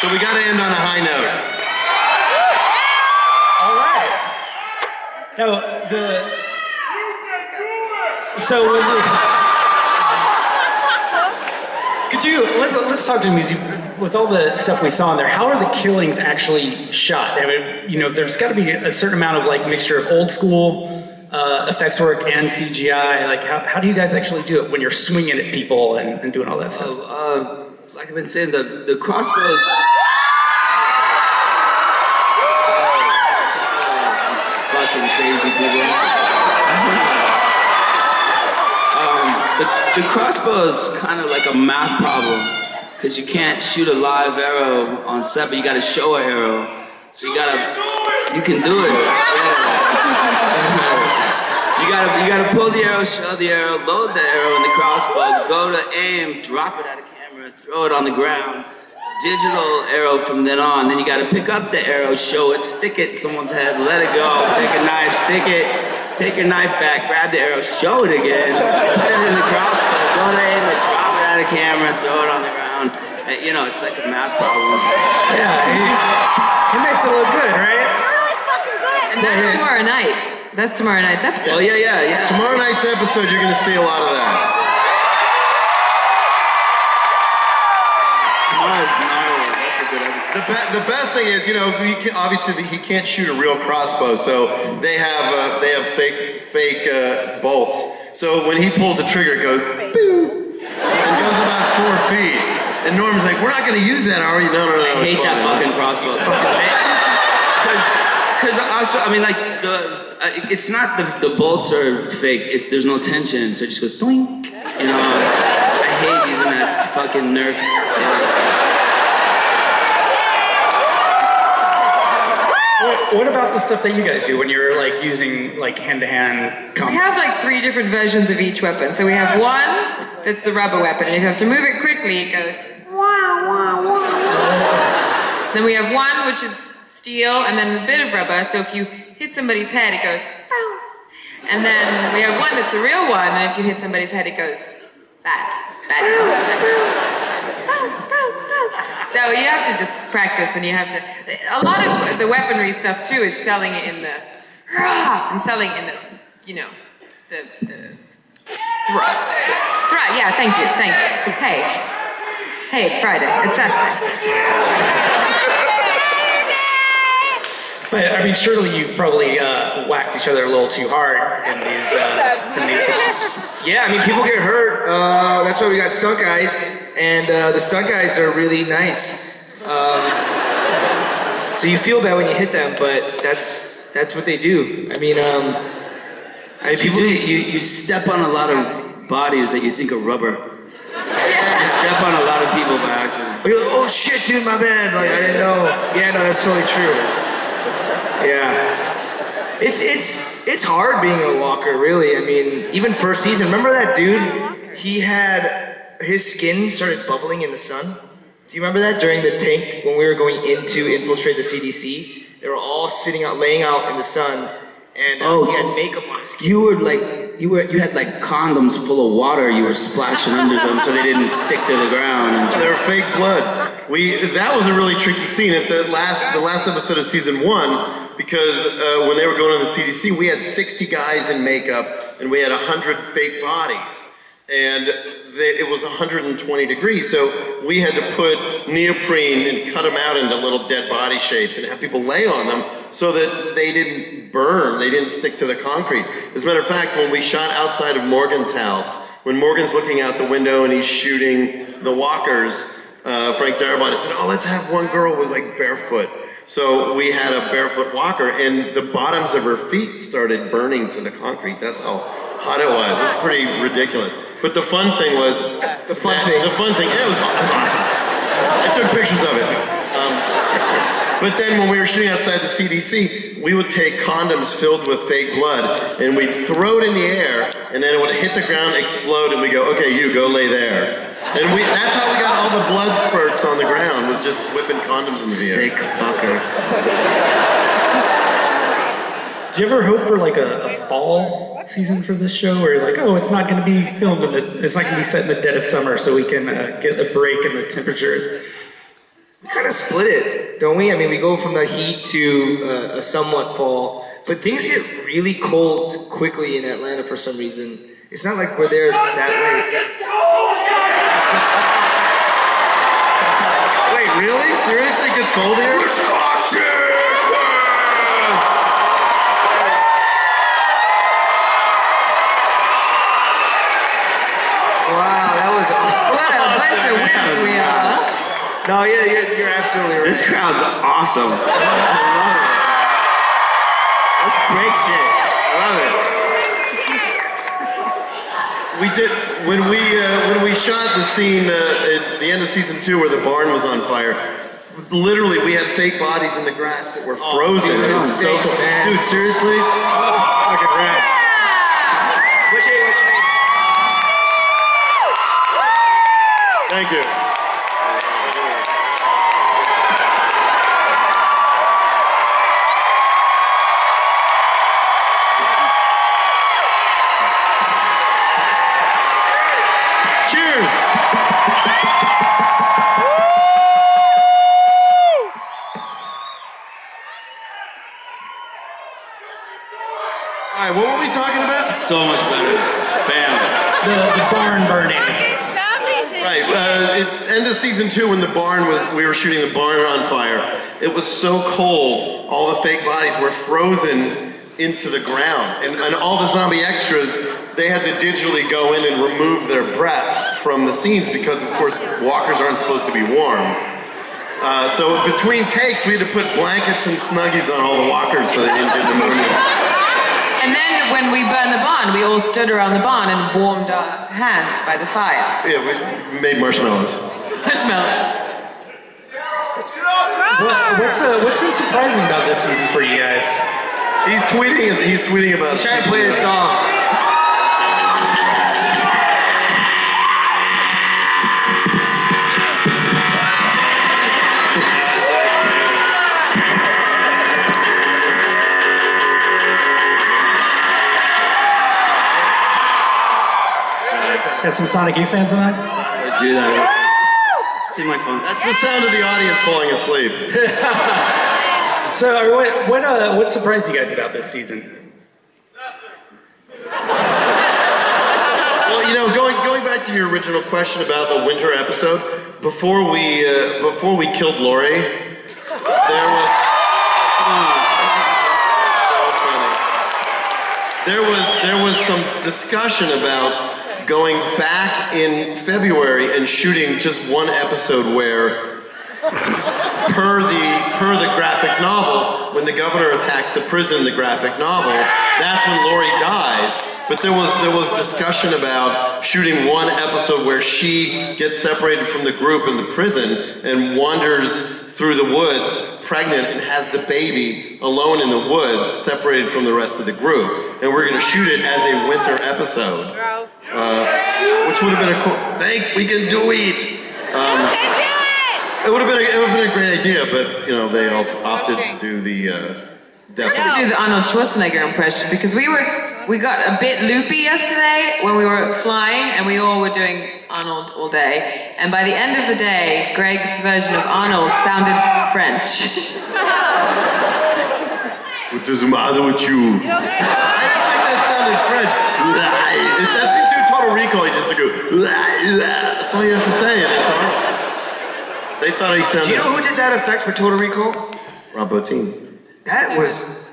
So we got to end on a high note. All right. Now, so was it... Could you, let's talk to the music. With all the stuff we saw in there, how are the killings actually shot? I mean, you know, there's got to be a certain amount of like mixture of old school effects work and CGI. Like, how do you guys actually do it when you're swinging at people and doing all that stuff? Like I've been saying, the crossbows. Fucking crazy people. The crossbow is kind of like a math problem. Because you can't shoot a live arrow on set, but you gotta show an arrow. So you can do it. Yeah. you gotta pull the arrow, show the arrow, load the arrow in the crossbow, go to aim, drop it at a camera, throw it on the ground. Digital arrow from then on. Then you gotta pick up the arrow, show it, stick it in someone's head, let it go, take a knife, stick it, take your knife back, grab the arrow, show it again, put it in the crossbow, go to aim it, drop it at a camera, throw it on the ground. You know, it's like a math problem. Yeah, he makes it look good, right? You're really fucking good at And that's tomorrow night. That's tomorrow night's episode. Oh, yeah. Tomorrow night's episode, you're going to see a lot of that. Tomorrow's gnarly. That's a good episode. The best thing is, you know, obviously he can't shoot a real crossbow, so they have fake bolts. So when he pulls the trigger, it goes boom, and goes about 4 feet. And Norman's like, "We're not going to use that, are we?" No. I hate that fucking crossbow. Because also, I mean, like it's not the bolts are fake. There's no tension, so it just goes doink. You know, I hate using that fucking Nerf. What about the stuff that you guys do when you're like using like hand-to-hand combat? We have like 3 different versions of each weapon. So we have one that's the rubber weapon, and if you have to move it quickly, it goes wah, wah, wah. Then we have one which is steel and then a bit of rubber, so if you hit somebody's head, it goes bounce. And then we have one that's the real one, and if you hit somebody's head, it goes that. Bounce, bounce, bounce. So you have to just practice, and you have to. A lot of the weaponry stuff too is selling it in the and selling in the, you know, the thrust. Yeah, thank you. Hey, it's Friday. It's Saturday. But I mean, surely you've probably whacked each other a little too hard in these situations. Yeah, I mean, people get hurt. That's why we got stunt guys, and the stunt guys are really nice. So you feel bad when you hit them, but that's what they do. I mean, you step on a lot of bodies that you think are rubber. You step on a lot of people by accident. You're like, oh shit, dude, my bad. Like I didn't know. Yeah, no, that's totally true. Yeah, it's hard being a walker, really. I mean, even first season. Remember that dude? He had his skin started bubbling in the sun. Do you remember that during the tank when we were going in to infiltrate the CDC? They were all laying out in the sun, and he had makeup on his skin. You had like condoms full of water. You were splashing under them so they didn't stick to the ground. So they were fake blood. That was a really tricky scene at the last episode of season 1, because when they were going to the CDC, we had 60 guys in makeup and we had 100 fake bodies, and it was 120 degrees, so we had to put neoprene and cut them out into little dead body shapes and have people lay on them so that they didn't burn, they didn't stick to the concrete. As a matter of fact, when we shot outside of Morgan's house, when Morgan's looking out the window and he's shooting the walkers, Frank Darabont said, "Oh, let's have one girl with like barefoot." So we had a barefoot walker, and the bottoms of her feet started burning to the concrete. That's how hot it was. It was pretty ridiculous. But the fun thing was, and it was awesome. I took pictures of it. But then when we were shooting outside the CDC, we would take condoms filled with fake blood, and we'd throw it in the air, and then it would hit the ground, explode, and we go, "Okay, you go lay there." And that's how we got all the blood spurts on the ground, was just whipping condoms into the air. Sick fucker. Do you ever hope for like a fall season for this show, where you're like, oh, it's not going to be filmed it's not going to be set in the dead of summer, so we can get a break in the temperatures? We kind of split it, don't we? I mean, we go from the heat to a somewhat fall, but things get really cold quickly in Atlanta for some reason. It's not like we're there that late. Wait, really? Seriously, it gets cold here? Wow, that was awesome. What a bunch of whips we are. No, yeah, you're absolutely right. This crowd's awesome. I love it. Let's break shit. I love it. We did when we shot the scene at the end of season 2 where the barn was on fire. Literally, we had fake bodies in the grass that were frozen. dude, It was so thanks, cool. man. Dude, seriously? Fucking rad. What's your name? Thank you. Cheers! All right, what were we talking about? So much better. Bam. The barn burning. Right, it's end of season 2 when we were shooting the barn on fire. It was so cold, all the fake bodies were frozen into the ground. And all the zombie extras, they had to digitally go in and remove their breath from the scenes because, of course, walkers aren't supposed to be warm. So between takes, we had to put blankets and snuggies on all the walkers so they didn't get pneumonia. And then when we burned the barn, we all stood around the barn and warmed our hands by the fire. Yeah, we made marshmallows. Marshmallows. What's been surprising about this season for you guys? He's tweeting about... He's trying to play a song. Got some Sonic Youth fans in us? Do that. Seemed like fun. That's the sound of the audience falling asleep. So, what surprised you guys about this season? Well, you know, going back to your original question about the winter episode, before we killed Lori, there was there was some discussion about going back in February and shooting just one episode where, per the graphic novel, when the governor attacks the prison in the graphic novel, that's when Lori dies. But there was discussion about shooting one episode where she gets separated from the group in the prison and wanders through the woods, pregnant, and has the baby alone in the woods, separated from the rest of the group. And we're gonna shoot it as a winter episode. Gross. Which would have been a cool. We can do it. It would have been a great idea, but you know they opted to do the. To do the Arnold Schwarzenegger impression because we got a bit loopy yesterday when we were flying and we all were doing Arnold all day. And by the end of the day, Greg's version of Arnold sounded French. What does the matter with you? I don't think that sounded French. That's you do Total Recall. You just go. That's all you have to say, and it's Arnold. They thought he sounded. Do you know who did that effect for Total Recall? Rob Bottin. That was.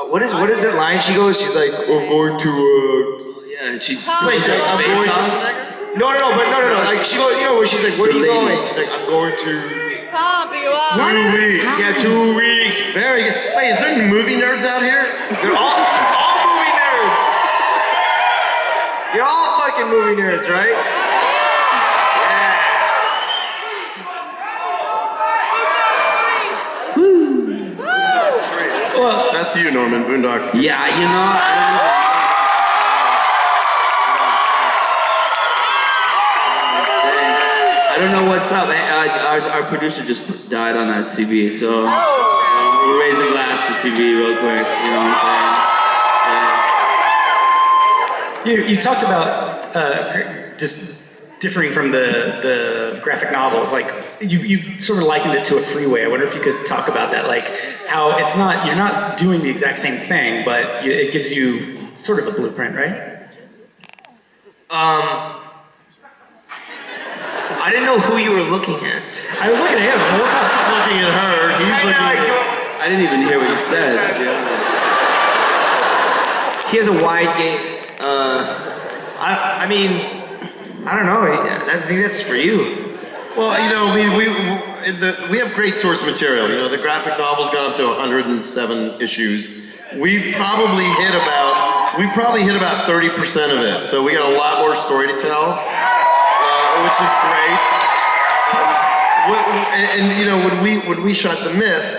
What is that line she goes? She's like, I'm going to. Yeah, and she. Wait, so I'm going to. No. Like she goes, you know, where she's like, where are you going? She's like, I'm going to. Pump you up. 2 weeks. Yeah, 2 weeks. Very good. Wait, is there any movie nerds out here? They're all movie nerds. You're all fucking movie nerds, right? Well, That's you, Norman. Boondocks. Yeah, you know, I don't know what's up. Our producer just died on that CB, so we'll raise a glass to CB real quick. You know what I'm saying? you talked about just differing from the graphic novel. It's like you sort of likened it to a freeway. I wonder if you could talk about that, like how it's not, you're not doing the exact same thing, but it gives you sort of a blueprint, right? I didn't know who you were looking at. I was looking at him. The whole time. Looking at her. He's looking at. I didn't even hear what you said, to be honest. He has a wide gaze. I mean, I don't know. I think that's for you. Well, you know, we have great source material. You know, the graphic novel's gone up to 107 issues. We probably hit about 30% of it. So we got a lot more story to tell, which is great. And you know, when we shot The Mist,